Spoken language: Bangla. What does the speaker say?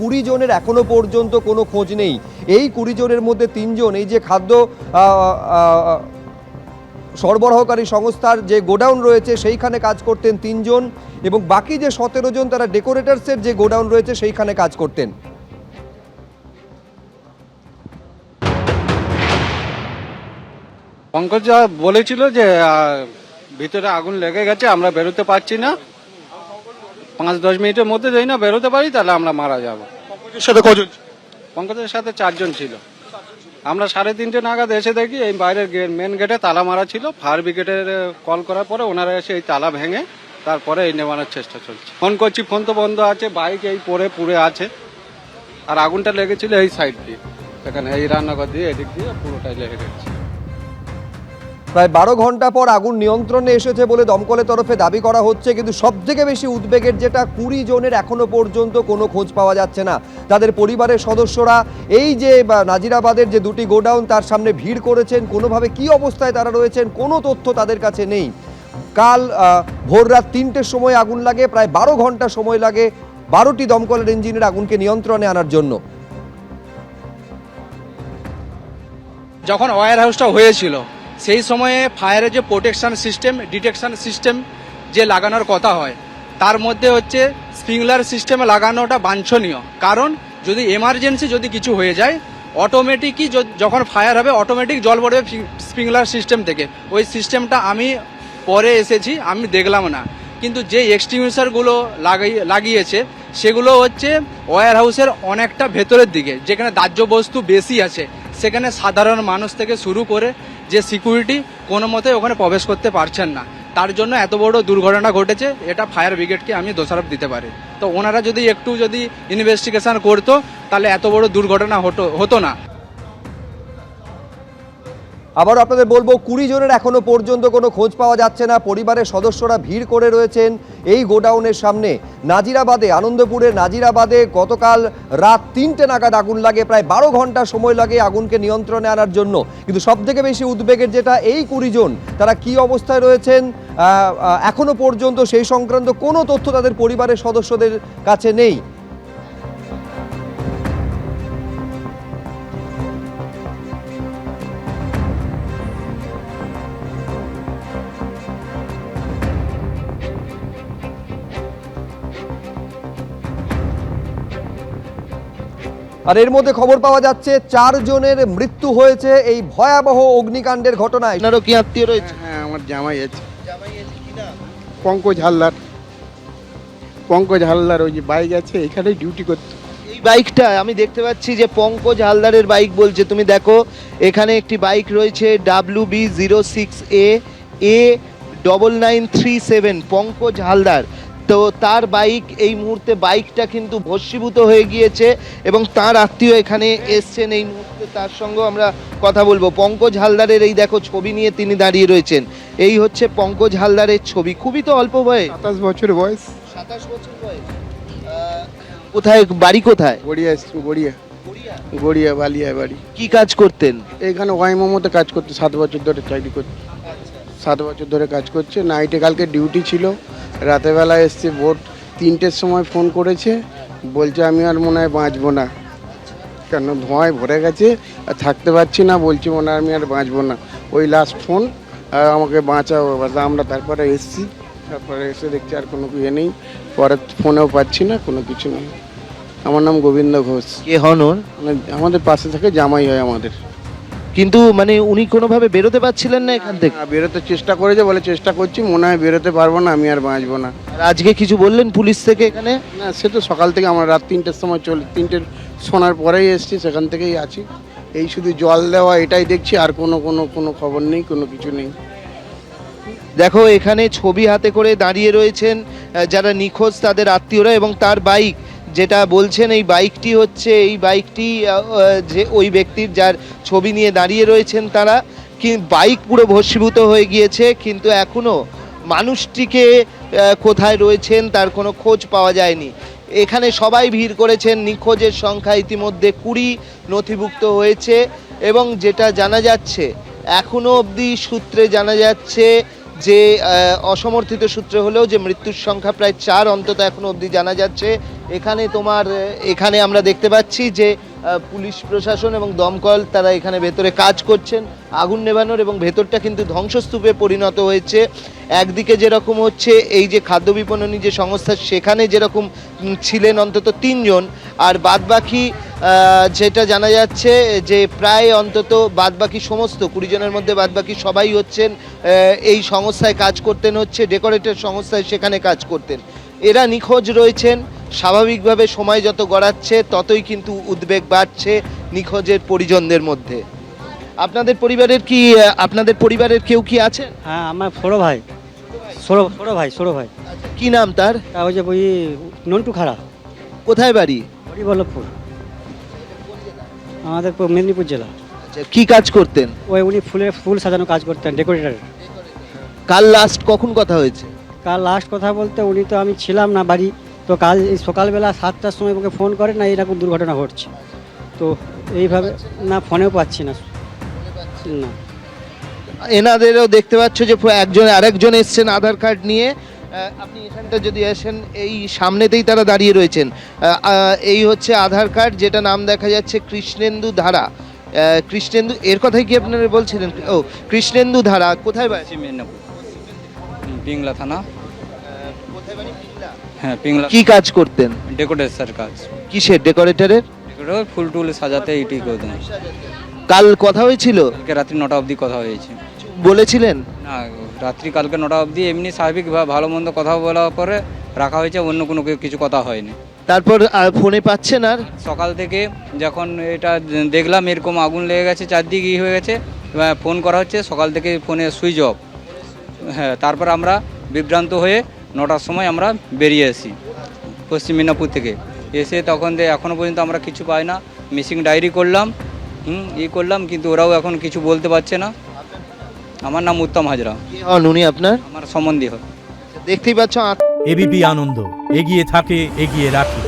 20 জনের এখনো পর্যন্ত কোনো খোঁজ নেই। এই 20 জনের মধ্যে 3 জন এই যে খাদ্য সরবরাহকারী সংস্থার যে গোডাউন রয়েছে সেইখানে কাজ করতেন 3 জন, এবং বাকি যে 17 জন তারা ডেকোরেটার্সের যে গোডাউন রয়েছে সেইখানে কাজ করতেন। পঙ্কজ যা বলেছিল যে ভিতরে আগুন লেগে গেছে, আমরা বেরোতে পারছি না, 5-10 মিনিটের মধ্যে যদি না বেরোতে পারি তাহলে আমরা মারা যাব। পঙ্কজের সাথে কজন? পঙ্কজের সাথে 4 জন ছিল। আমরা 3:30 নাগাদ এসে দেখি এই বাইরের মেন গেটে তালা মারা ছিল। ফায়ার ব্রিগেডের কল করার পরে ওনারা এসে এই তালা ভেঙে তারপরে এই নেওয়ানোর চেষ্টা চলছে। ফোন করছি, ফোন তো বন্ধ আছে, বাইক এই পুড়ে আছে। আর আগুনটা লেগেছিল এই সাইড দিয়ে, এখানে এই রান্নাঘর দিয়ে এদিক দিয়ে পুরোটাই লেগে গেছে। প্রায় 12 ঘন্টা পর আগুন নিয়ন্ত্রণে এসেছে বলে দমকলের তরফে দাবি করা হচ্ছে, কিন্তু সবথেকে বেশি উদ্বেগের যেটা 20 জনের এখনো পর্যন্ত কোনো খোঁজ পাওয়া যাচ্ছে না। তাদের পরিবারের সদস্যরা এই যে নাজিরাবাদের যে 2টি গোডাউন তার সামনে ভিড় করেছেন, কোনোভাবে কি অবস্থায় তারা রয়েছেন কোনো তথ্য তাদের কাছে নেই। কাল ভোর রাত 3টের সময় আগুন লাগে, প্রায় 12 ঘন্টা সময় লাগে 12টি দমকলের ইঞ্জিনের আগুনকে নিয়ন্ত্রণে আনার জন্য। যখন ওয়্যার হাউসটা হয়েছিল সেই সময়ে ফায়ারের যে প্রোটেকশন সিস্টেম, ডিটেকশন সিস্টেম যে লাগানোর কথা হয়, তার মধ্যে হচ্ছে স্প্রিংলার সিস্টেমে লাগানোটা বাঞ্ছনীয়। কারণ যদি এমার্জেন্সি যদি কিছু হয়ে যায়, অটোমেটিকই যখন ফায়ার হবে অটোমেটিক জল পড়বে স্প্রিংলার সিস্টেম থেকে। ওই সিস্টেমটা আমি পরে এসেছি, আমি দেখলাম না। কিন্তু যে এক্সটিংগুইশারগুলো লাগিয়েছে সেগুলো হচ্ছে ওয়্যার হাউসের অনেকটা ভেতরের দিকে, যেখানে দাহ্য বস্তু বেশি আছে, সেখানে সাধারণ মানুষ থেকে শুরু করে যে সিকিউরিটি কোনো মতে ওখানে প্রবেশ করতে পারছেন না। তার জন্য এত বড় দুর্ঘটনা ঘটেছে, এটা ফায়ার ব্রিগেডকে আমি দোষারোপ দিতে পারি। তো ওনারা যদি একটু ইনভেস্টিগেশন করতো তাহলে এত বড় দুর্ঘটনা হতো না। আবার আপনাদের বলবো 20 জনের এখনো পর্যন্ত কোনো খোঁজ পাওয়া যাচ্ছে না। পরিবারের সদস্যরা ভিড় করে রয়েছেন এই গোডাউনের সামনে। নাজিরাবাদে, আনন্দপুরের নাজিরাবাদে গতকাল রাত 3টে নাগাদ আগুন লাগে, প্রায় 12 ঘন্টা সময় লাগে আগুনকে নিয়ন্ত্রণে আনার জন্য। কিন্তু সবথেকে বেশি উদ্বেগের যেটা এই 20 জন তারা কি অবস্থায় রয়েছেন এখনো পর্যন্ত সেই সংক্রান্ত কোনো তথ্য তাদের পরিবারের সদস্যদের কাছে নেই। আর এর মধ্যে খবর পাওয়া যাচ্ছে 4 জনের মৃত্যু হয়েছে এই ভয়াবহ অগ্নিকাণ্ডের ঘটনায়। আপনারও কি আত্মীয় রয়েছে? হ্যাঁ, আমার জামাই আছে। পঙ্কজ হালদার। পঙ্কজ হালদার ওই যে বাইক আছে এখানে ডিউটি করতো। এই বাইকটা আমি দেখতে পাচ্ছি যে পঙ্কজ হালদারের বাইক বলছে। তুমি দেখো এখানে একটি বাইক রয়েছে WB06A9937 পঙ্কজ হালদার। তো তার বাইক, এই মুহূর্তে বাইকটা কিন্তু ভস্মীভূত হয়ে গিয়েছে এবং তার আত্মীয় এখানে এসছেন এই মুহূর্তে, তার সঙ্গেও আমরা কথা বলবো। পঙ্কজ হালদারের এই দেখো ছবি নিয়ে তিনি দাঁড়িয়ে রয়েছেন। এই হচ্ছে পঙ্কজ হালদারের ছবি। খুবই তো অল্প বয়স, 27 বছর বয়স। 27 বছর বয়স। কোথায় বাড়ি? কোথায়? গড়িয়া বালিয়া বাড়ি। কি কাজ করতেন? এখানে ওয়াইমোমোতে কাজ করতে 7 বছর ধরে চাকরি করছে। 7 বছর ধরে কাজ করছে। নাইটে কালকে ডিউটি ছিল, রাতেরবেলা এসছে। ভোর 3টের সময় ফোন করেছে, বলছে আমি আর মনে হয় বাঁচবো না, কেন ধোঁয়ায় ভরে গেছে আর থাকতে পারছি না, বলছি মনে হয় আমি আর বাঁচবো না। ওই লাস্ট ফোন, আমাকে বাঁচাও। আমরা তারপরে এসছি, তারপরে এসে দেখছি আর কোনো ইয়ে নেই। পরে ফোনেও পাচ্ছি না, কোনো কিছু নেই। আমার নাম গোবিন্দ ঘোষ। কে হন ওর? আমাদের পাশে থেকে জামাই হয় আমাদের। কিন্তু মানে উনি কোনোভাবে বেরোতে পারছিলেন না এখান থেকে? বেরোতে চেষ্টা করেছে, বলে চেষ্টা করছি, মনে হয় বেরোতে পারবো না, আমি আর বাঁচবো না। আর আজকে কিছু বললেন পুলিশ থেকে এখানে? না, সে তো সকাল থেকে, আমরা রাত 3টের সময় 3টের শোনার পরেই এসছি, সেখান থেকেই আছি। এই শুধু জল দেওয়া এটাই দেখছি, আর কোনো খবর নেই, কোনো কিছু নেই। দেখো এখানে ছবি হাতে করে দাঁড়িয়ে রয়েছেন যারা নিখোঁজ তাদের আত্মীয়রা, এবং তার বাইক যেটা বলছেন এই বাইকটি হচ্ছে এই বাইকটি যে ওই ব্যক্তির যার ছবি নিয়ে দাঁড়িয়ে রয়েছেন তারা, কি বাইক পুরো ভস্মীভূত হয়ে গিয়েছে, কিন্তু এখনো মানুষটিকে কোথায় রয়েছেন তার কোনো খোঁজ পাওয়া যায়নি। এখানে সবাই ভিড় করেছেন। নিখোঁজের সংখ্যা ইতিমধ্যে 20 নথিভুক্ত হয়েছে এবং যেটা জানা যাচ্ছে এখনো অবধি সূত্রে জানা যাচ্ছে যে অসমর্থিত সূত্রে হলেও যে মৃত্যুর সংখ্যা প্রায় 4 অন্তত এখনো অবধি জানা যাচ্ছে। এখানে আমরা দেখতে পাচ্ছি যে পুলিশ প্রশাসন এবং দমকল তারা এখানে ভেতরে কাজ করছেন আগুন নেভানোর, এবং ভেতরটা কিন্তু ধ্বংসস্তূপে পরিণত হয়েছে। একদিকে যেরকম হচ্ছে এই যে খাদ্য বিপণনী যে সংস্থা সেখানে যেরকম ছিলেন অন্তত 3 জন, আর বাদবাকি যেটা জানা যাচ্ছে যে প্রায় অন্তত বাদবাকি সমস্ত 20 জনের মধ্যে বাদবাকি সবাই হচ্ছেন এই সংস্থায় কাজ করতেন, হচ্ছে ডেকোরেটর সংস্থায় সেখানে কাজ করতেন। এরা নিখোঁজ রয়েছেন। স্বাভাবিকভাবে সময় যত গড়াচ্ছে ততই কিন্তু উদ্বেগ বাড়ছে নিখোঁজের পরিজনদের মধ্যে। আপনাদের পরিবারের কেউ কি আছেন? হ্যাঁ, আমার ছোট ভাই কি নাম তার? ওই যে ওই নন্টু খাড়া, কোথায় বাড়ি? হরিবল্লভপুর, আমাদের মেদিনীপুর জেলা। আচ্ছা, কি কাজ করতেন? উনি ফুল সাজানো কাজ করতেন, ডেকোরেটর। কাল লাস্ট কখন কথা হয়েছে? কাল লাস্ট কথা বলতে উনি তো আমি ছিলাম না বাড়ি, তো কাল এই সকালবেলা 7টার সময় আমাকে ফোন করে না এরকম দুর্ঘটনা ঘটছে, তো এইভাবে না ফোনেও পাচ্ছি না। এনাদেরও দেখতে পাচ্ছ যে আরেকজন এসছেন আধার কার্ড নিয়ে। আপনি এখানটা যদি আসেন, এই সামনেতেই তারা দাঁড়িয়ে রয়েছেন। এই হচ্ছে আধার কার্ড, যেটা নাম দেখা যাচ্ছে কৃষ্ণেন্দু ধারা। কৃষ্ণেন্দু, এর কথাই কি আপনারা বলছিলেন? ও, কৃষ্ণেন্দু ধারা কোথায় বাড়ি? মেদিনীপুর, পিংলা থানা। কোথায় বাড়ি? পিংলা। হ্যাঁ, পিংলা। কি কাজ করতেন? ডেকোরেটর কাজ। কিসের ডেকোরেটরের? ডেকোরেটর ফুল টুল সাজাতে এইটি করতেন। কাল কথা হয়েছিল? কালকে রাত্রি 9টা অবধি কথা হয়েছে। বলেছিলেন? না, রাত্রি কালকে 9টা অবধি এমনি স্বাভাবিক ভালো মন্দ কথা বলার পরে রাখা হয়েছে, অন্য কোনো কিছু কথা হয়নি। তারপর ফোনে পাচ্ছেন? আর সকাল থেকে যখন এটা দেখলাম এরকম আগুন লেগে গেছে, চারদিকে হয়ে গেছে, ফোন করা হচ্ছে, সকাল থেকে ফোনে সুইচ অফ। হ্যাঁ, তারপর আমরা বিভ্রান্ত হয়ে 9টার সময় আমরা বেরিয়ে আসি পশ্চিম মেদিনীপুর থেকে। এসে তখন এখনও পর্যন্ত আমরা কিছু পাই না। মিসিং ডায়েরি করলাম, করলাম, কিন্তু ওরাও এখন কিছু বলতে পারছে না। আমার নাম উত্তম হাজরা। কি হন উনি আপনার? আমার সম্বন্ধী হয়। দেখতেই পাচ্ছ। এবিপি আনন্দ, এগিয়ে থাকে, এগিয়ে রাখে।